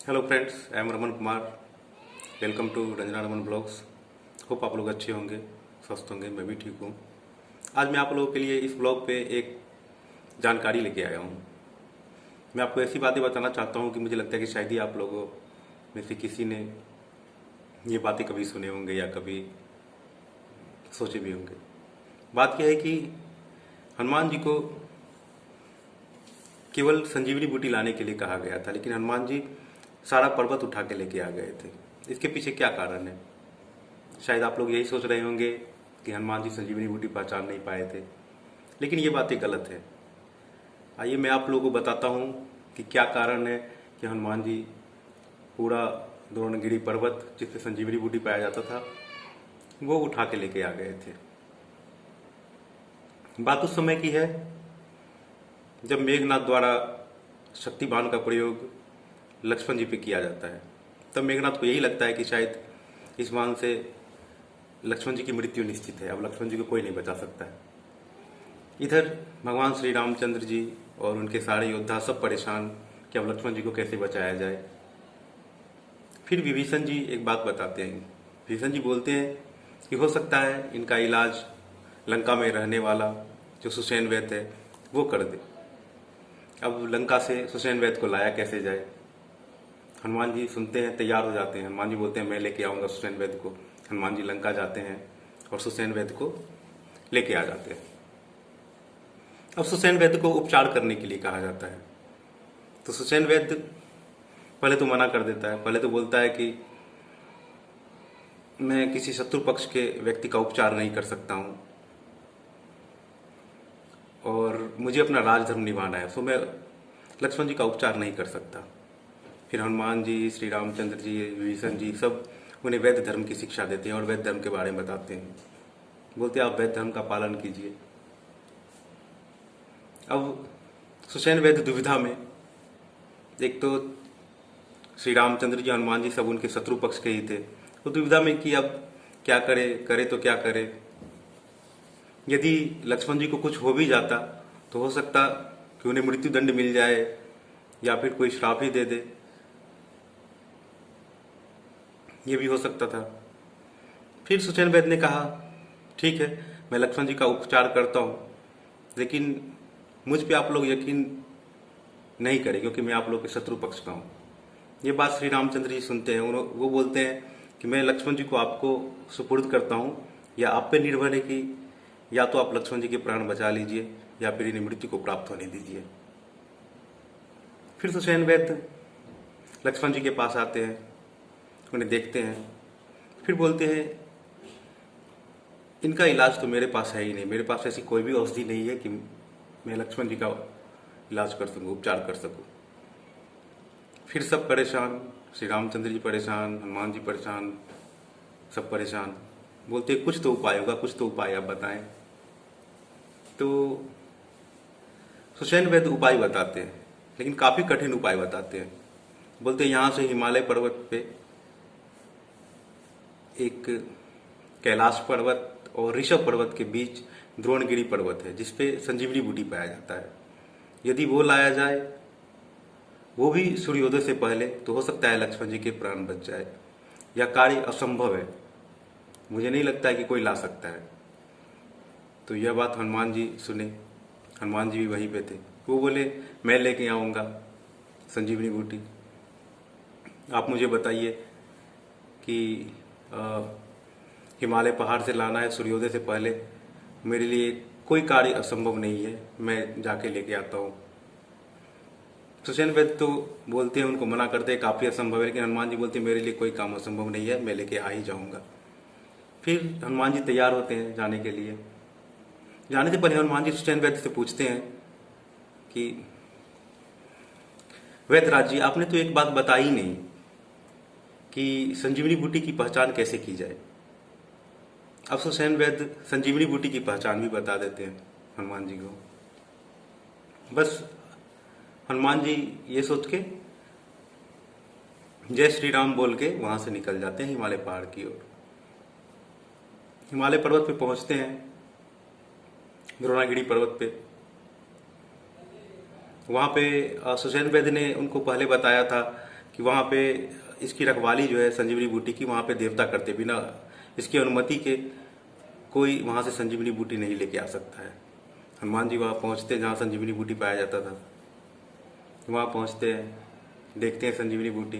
Hello friends, I am Raman Kumar. Welcome to Ranjana Raman blogs. Hope आप लोग अच्छे होंगे, स्वस्थ होंगे। मैं भी ठीक हूँ। आज मैं आप लोगों के लिए इस ब्लॉग पे एक जानकारी लेके आया हूँ। मैं आपको ऐसी बातें बताना चाहता हूँ कि मुझे लगता है कि शायद ही आप लोगों में से किसी ने ये बातें कभी सुने होंगे या कभी सोचे भी होंगे। बात यह है कि हनुमान जी को केवल संजीवनी बूटी लाने के लिए कहा गया था, लेकिन हनुमान जी सारा पर्वत उठा के लेके आ गए थे। इसके पीछे क्या कारण है? शायद आप लोग यही सोच रहे होंगे कि हनुमान जी संजीवनी बूटी पहचान नहीं पाए थे, लेकिन ये बातें गलत है। आइए मैं आप लोगों को बताता हूँ कि क्या कारण है कि हनुमान जी पूरा द्रोणगिरी पर्वत जिससे संजीवनी बूटी पाया जाता था वो उठा के लेके आ गए थे। बात उस समय की है जब मेघनाथ द्वारा शक्ति बाण का प्रयोग लक्ष्मण जी पे किया जाता है। तब मेघनाथ को यही लगता है कि शायद इस बाण से लक्ष्मण जी की मृत्यु निश्चित है, अब लक्ष्मण जी को कोई नहीं बचा सकता है। इधर भगवान श्री रामचंद्र जी और उनके सारे योद्धा सब परेशान कि अब लक्ष्मण जी को कैसे बचाया जाए। फिर विभीषण जी एक बात बताते हैं। विभीषण जी बोलते हैं कि हो सकता है इनका इलाज लंका में रहने वाला जो सुसेन वैद्य है वो कर दे। अब लंका से सुसेन वैद्य को लाया कैसे जाए? हनुमान जी सुनते हैं, तैयार हो जाते हैं। हनुमान जी बोलते हैं मैं लेके आऊंगा सुसेन वैद्य को। हनुमान जी लंका जाते हैं और सुसेन वैद्य को लेके आ जाते हैं। अब सुसेन वैद्य को उपचार करने के लिए कहा जाता है, तो सुसेन वैद्य पहले तो मना कर देता है। पहले तो बोलता है कि मैं किसी शत्रु पक्ष के व्यक्ति का उपचार नहीं कर सकता हूं और मुझे अपना राजधर्म निभाना है, सो मैं लक्ष्मण जी का उपचार नहीं कर सकता। फिर हनुमान जी, श्री रामचंद्र जी, विभीषण जी सब उन्हें वैद्य धर्म की शिक्षा देते हैं और वैद्य धर्म के बारे में बताते हैं। बोलते हैं आप वैद्य धर्म का पालन कीजिए। अब सुसेन वैद्य दुविधा में, एक तो श्री रामचंद्र जी, हनुमान जी सब उनके शत्रु पक्ष के ही थे, वो दुविधा में कि अब क्या करे, करे तो क्या करे। यदि लक्ष्मण जी को कुछ हो भी जाता तो हो सकता कि उन्हें मृत्यु दंड मिल जाए या फिर कोई श्राप ही दे दे, ये भी हो सकता था। फिर सुसेन वैद्य ने कहा ठीक है, मैं लक्ष्मण जी का उपचार करता हूँ, लेकिन मुझ पे आप लोग यकीन नहीं करें क्योंकि मैं आप लोग के शत्रु पक्ष का हूँ। ये बात श्री रामचंद्र जी सुनते हैं। वो बोलते हैं कि मैं लक्ष्मण जी को आपको सुपुर्द करता हूँ, या आप पे निर्भर है कि या तो आप लक्ष्मण जी के प्राण बचा लीजिए या फिर इन्हें मृत्यु को प्राप्त होने दीजिए। फिर सुसेन वैद्य लक्ष्मण जी के पास आते हैं, उन्हें देखते हैं, फिर बोलते हैं इनका इलाज तो मेरे पास है ही नहीं, मेरे पास ऐसी कोई भी औषधि नहीं है कि मैं लक्ष्मण जी का इलाज कर सकूं, उपचार कर सकूं। फिर सब परेशान, श्री रामचंद्र जी परेशान, हनुमान जी परेशान, सब परेशान। बोलते हैं कुछ तो उपाय होगा, कुछ तो उपाय आप बताएं। तो सुसेन वैद्य उपाय बताते हैं, लेकिन काफी कठिन उपाय बताते हैं। बोलते हैं यहां से हिमालय पर्वत पे एक कैलाश पर्वत और ऋषभ पर्वत के बीच द्रोणगिरी पर्वत है जिसपे संजीवनी बूटी पाया जाता है। यदि वो लाया जाए, वो भी सूर्योदय से पहले, तो हो सकता है लक्ष्मण जी के प्राण बच जाए। यह कार्य असंभव है, मुझे नहीं लगता है कि कोई ला सकता है। तो यह बात हनुमान जी सुने। हनुमान जी भी वहीं पे थे। वो बोले मैं लेके आऊंगा संजीवनी बूटी। आप मुझे बताइए कि हिमालय पहाड़ से लाना है सूर्योदय से पहले, मेरे लिए कोई कार्य असंभव नहीं है, मैं जाके लेके आता हूँ। सुसेन वैद्य तो बोलते हैं, उनको मना करते हैं काफी असंभव है, लेकिन हनुमान जी बोलते हैं मेरे लिए कोई काम असंभव नहीं है, मैं लेके आ ही जाऊंगा। फिर हनुमान जी तैयार होते हैं जाने के लिए। जाने से पहले हनुमान जी सुसेन वैद्य से पूछते हैं कि वैद्यराज जी, आपने तो एक बात बताई नहीं कि संजीवनी बूटी की पहचान कैसे की जाए। अब सुसेन वैद्य संजीवनी बूटी की पहचान भी बता देते हैं हनुमान जी को। बस हनुमान जी ये सोच के जय श्री राम बोल के वहां से निकल जाते हैं हिमालय पहाड़ की ओर। हिमालय पर्वत पे पहुंचते हैं, द्रोणागिरी पर्वत पे। वहां पे सुसेन वैद्य ने उनको पहले बताया था कि वहाँ पे इसकी रखवाली जो है संजीवनी बूटी की, वहाँ पे देवता करते, बिना इसकी अनुमति के कोई वहाँ से संजीवनी बूटी नहीं लेके आ सकता है। हनुमान जी वहाँ पहुँचते जहाँ संजीवनी बूटी पाया जाता था, वहाँ पहुँचते हैं, देखते हैं संजीवनी बूटी,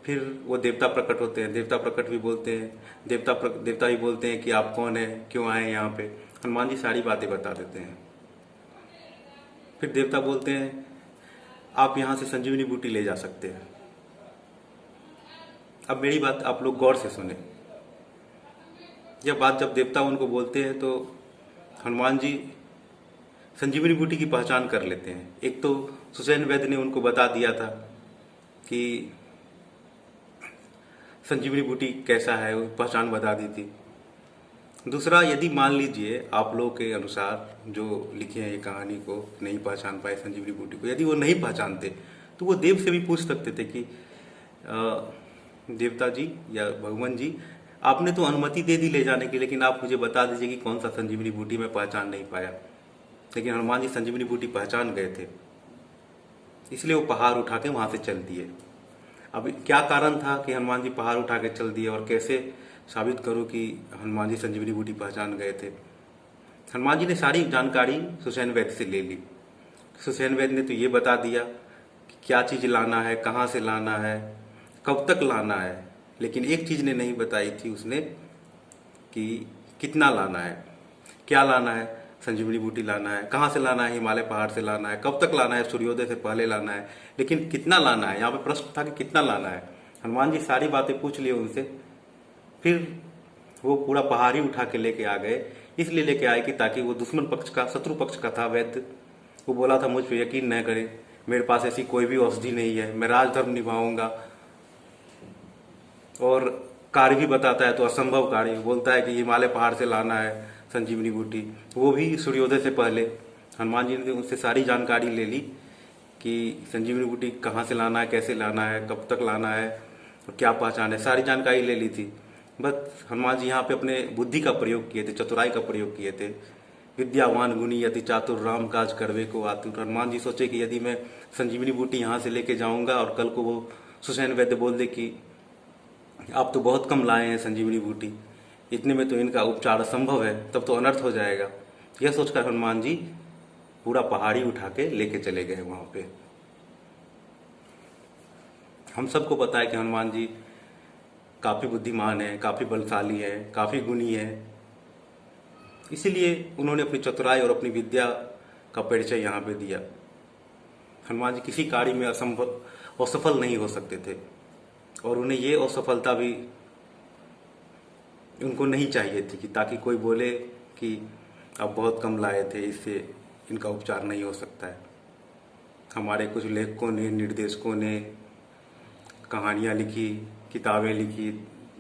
फिर वो देवता प्रकट होते हैं। देवता प्रकट भी बोलते हैं, देवता भी बोलते हैं कि आप कौन है, क्यों आए यहाँ पे। हनुमान जी सारी बातें बता देते हैं। फिर देवता बोलते हैं आप यहाँ से संजीवनी बूटी ले जा सकते हैं। अब मेरी बात आप लोग गौर से सुने। यह बात जब देवता उनको बोलते हैं तो हनुमान जी संजीवनी बूटी की पहचान कर लेते हैं। एक तो सुसैन वैद्य ने उनको बता दिया था कि संजीवनी बूटी कैसा है, वो पहचान बता दी थी। दूसरा, यदि मान लीजिए आप लोगों के अनुसार जो लिखे हैं ये कहानी को नहीं पहचान पाए संजीवनी बूटी को, यदि वो नहीं पहचानते तो वो देव से भी पूछ सकते थे कि देवता जी या भगवान जी, आपने तो अनुमति दे दी ले जाने की, लेकिन आप मुझे बता दीजिए कि कौन सा संजीवनी बूटी मैं पहचान नहीं पाया। लेकिन हनुमान जी संजीवनी बूटी पहचान गए थे, इसलिए वो पहाड़ उठा के वहां से चल दिए। अब क्या कारण था कि हनुमान जी पहाड़ उठा के चल दिए, और कैसे साबित करूं कि हनुमान जी संजीवनी बूटी पहचान गए थे। हनुमान जी ने सारी जानकारी सुसैन वैद्य से ले ली। सुसैन वैद्य ने तो ये बता दिया कि क्या चीज़ लाना है, कहाँ से लाना है, कब तक लाना है, लेकिन एक चीज़ ने नहीं बताई थी उसने कि कितना लाना है, क्या लाना है। संजीवनी बूटी लाना है, कहाँ से लाना है, हिमालय पहाड़ से लाना है, कब तक लाना है, सूर्योदय से पहले लाना है, लेकिन कितना लाना है। यहाँ पे प्रश्न था कि कितना लाना है। हनुमान जी सारी बातें पूछ लिए उनसे, फिर वो पूरा पहाड़ ही उठा के लेके आ गए। इसलिए लेके आए कि ताकि वो दुश्मन पक्ष का, शत्रु पक्ष का था वैद्य, वो बोला था मुझ पर यकीन न करें, मेरे पास ऐसी कोई भी औषधि नहीं है, मैं राजधर्म निभाऊंगा, और कार्य भी बताता है तो असंभव कार्य बोलता है कि हिमालय पहाड़ से लाना है संजीवनी बूटी, वो भी सूर्योदय से पहले। हनुमान जी ने उससे सारी जानकारी ले ली कि संजीवनी बूटी कहाँ से लाना है, कैसे लाना है, कब तक लाना है, और क्या पहचान है, सारी जानकारी ले ली थी। बस हनुमान जी यहाँ पे अपने बुद्धि का प्रयोग किए थे, चतुराई का प्रयोग किए थे। विद्यावान गुणी यदि चातुर राम काज करवे को आतुर। हनुमान जी सोचे कि यदि मैं संजीवनी बूटी यहाँ से लेके जाऊंगा और कल को वो सुसैन वैद्य बोल दे कि आप तो बहुत कम लाए हैं संजीवनी बूटी, इतने में तो इनका उपचार असंभव है, तब तो अनर्थ हो जाएगा। यह सोचकर हनुमान जी पूरा पहाड़ी उठा के लेके चले गए वहां पे। हम सबको पता है कि हनुमान जी काफी बुद्धिमान है, काफी बलशाली है, काफी गुणी है, इसीलिए उन्होंने अपनी चतुराई और अपनी विद्या का परिचय यहाँ पे दिया। हनुमान जी किसी कार्य में असफल नहीं हो सकते थे, और उन्हें ये असफलता भी उनको नहीं चाहिए थी कि ताकि कोई बोले कि आप बहुत कम लाए थे, इससे इनका उपचार नहीं हो सकता है। हमारे कुछ लेखकों ने, निर्देशकों ने कहानियाँ लिखी, किताबें लिखी,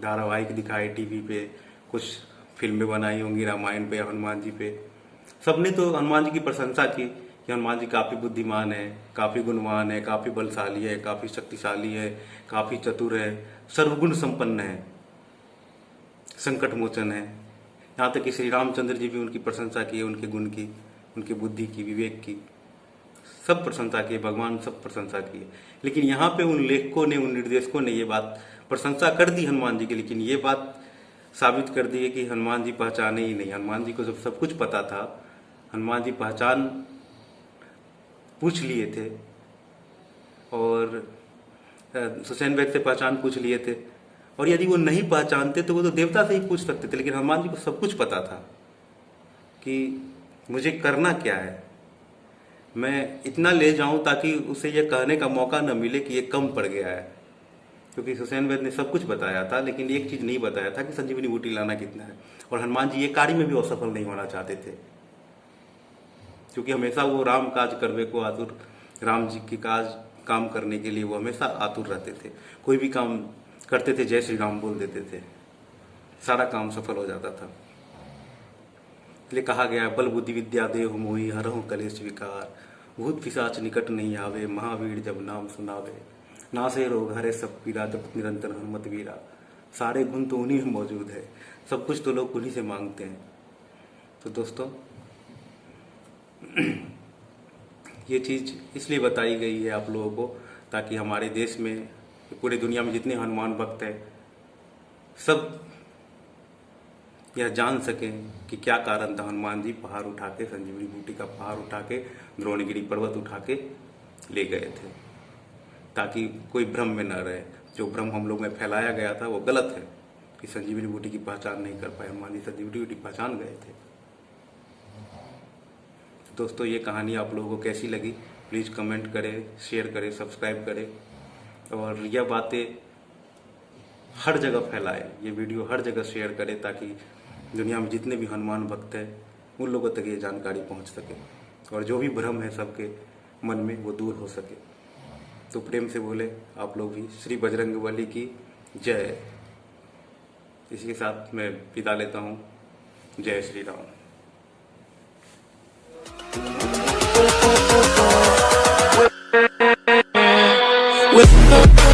धारावाहिक दिखाए टीवी पे, कुछ फिल्में बनाई होंगी रामायण पे, हनुमान जी पे। सबने तो हनुमान जी की प्रशंसा की कि हनुमान जी काफ़ी बुद्धिमान है, काफ़ी गुणवान है, काफ़ी बलशाली है, काफ़ी शक्तिशाली है, काफ़ी चतुर है, सर्वगुण संपन्न है, संकट मोचन है। यहाँ तक कि श्री रामचंद्र जी भी उनकी प्रशंसा की, उनके गुण की, उनकी बुद्धि की, विवेक की, सब प्रशंसा की, भगवान सब प्रशंसा की। लेकिन यहाँ पे उन लेखकों ने, उन निर्देशकों ने ये बात प्रशंसा कर दी हनुमान जी की, लेकिन ये बात साबित कर दी है कि हनुमान जी पहचाने ही नहीं। हनुमान जी को जब सब कुछ पता था, हनुमान जी पहचान पूछ लिए थे, और सुसैन वैद्य से पहचान पूछ लिए थे, और यदि वो नहीं पहचानते तो वो तो देवता से ही पूछ सकते थे। लेकिन हनुमान जी को सब कुछ पता था कि मुझे करना क्या है, मैं इतना ले जाऊं ताकि उसे ये कहने का मौका न मिले कि ये कम पड़ गया है। क्योंकि सुसैन वैद्य ने सब कुछ बताया था, लेकिन एक चीज नहीं बताया था कि संजीवनी बूटी लाना कितना है। और हनुमान जी ये कार्य में भी असफल नहीं होना चाहते थे, क्योंकि हमेशा वो राम काज करवे को आतुर, राम जी की काम करने के लिए वो हमेशा आतुर रहते थे। कोई भी काम करते थे जय श्री राम बोल देते थे, सारा काम सफल हो जाता था। इसलिए कहा गया, बल बुद्धि विद्या देहु मोहि, हरहु कलेश विकार, भूत पिशाच निकट नहीं आवे, महावीर जब नाम सुनावे, नासे रोग हरे सब पीरा, जप निरंतर हनुमत वीरा। सारे गुण तो उन्हीं में मौजूद है, सब कुछ तो लोग उन्हीं से मांगते हैं। तो दोस्तों ये चीज इसलिए बताई गई है आप लोगों को ताकि हमारे देश में, पूरी दुनिया में जितने हनुमान भक्त हैं सब यह जान सकें कि क्या कारण था हनुमान जी पहाड़ उठा के, संजीवनी बूटी का पहाड़ उठा के, द्रोणगिरी पर्वत उठा के ले गए थे, ताकि कोई भ्रम में न रहे। जो भ्रम हम लोग में फैलाया गया था वो गलत है कि संजीवनी बूटी की पहचान नहीं कर पाए। हनुमान जी संजीवनी बूटी पहचान गए थे। दोस्तों, ये कहानी आप लोगों को कैसी लगी प्लीज़ कमेंट करें, शेयर करें, सब्सक्राइब करें और यह बातें हर जगह फैलाएं। ये वीडियो हर जगह शेयर करें ताकि दुनिया में जितने भी हनुमान भक्त हैं उन लोगों तक ये जानकारी पहुंच सके और जो भी भ्रम है सबके मन में वो दूर हो सके। तो प्रेम से बोले आप लोग भी श्री बजरंगबली की जय। इसी के साथ मैं विदा लेता हूँ। जय श्री राम। with